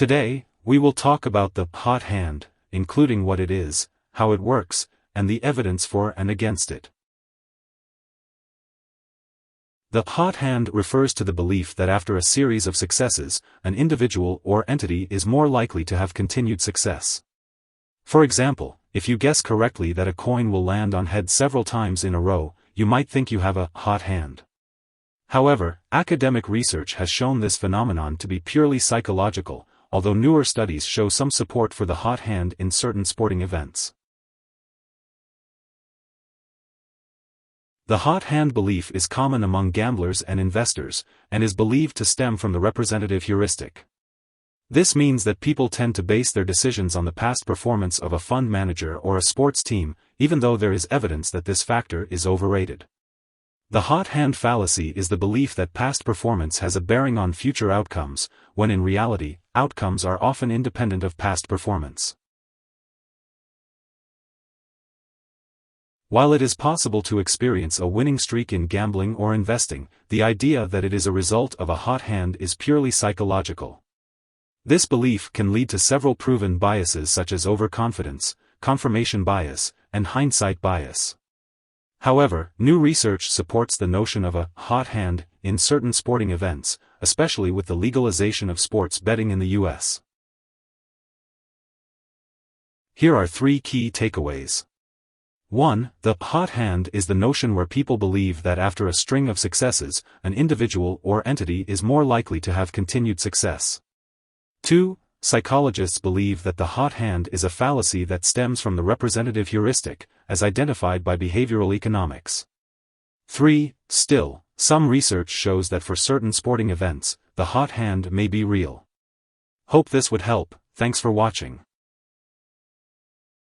Today, we will talk about the hot hand, including what it is, how it works, and the evidence for and against it. The hot hand refers to the belief that after a series of successes, an individual or entity is more likely to have continued success. For example, if you guess correctly that a coin will land on heads several times in a row, you might think you have a hot hand. However, academic research has shown this phenomenon to be purely psychological, although newer studies show some support for the hot hand in certain sporting events. The hot hand belief is common among gamblers and investors, and is believed to stem from the representative heuristic. This means that people tend to base their decisions on the past performance of a fund manager or a sports team, even though there is evidence that this factor is overrated. The hot hand fallacy is the belief that past performance has a bearing on future outcomes, when in reality, outcomes are often independent of past performance. While it is possible to experience a winning streak in gambling or investing, the idea that it is a result of a hot hand is purely psychological. This belief can lead to several proven biases such as overconfidence, confirmation bias, and hindsight bias. However, new research supports the notion of a hot hand in certain sporting events, especially with the legalization of sports betting in the US. Here are 3 key takeaways. 1. The hot hand is the notion where people believe that after a string of successes, an individual or entity is more likely to have continued success. 2. Psychologists believe that the hot hand is a fallacy that stems from the representative heuristic, as identified by behavioral economics. 3. Still, some research shows that for certain sporting events, the hot hand may be real. Hope this would help. Thanks for watching.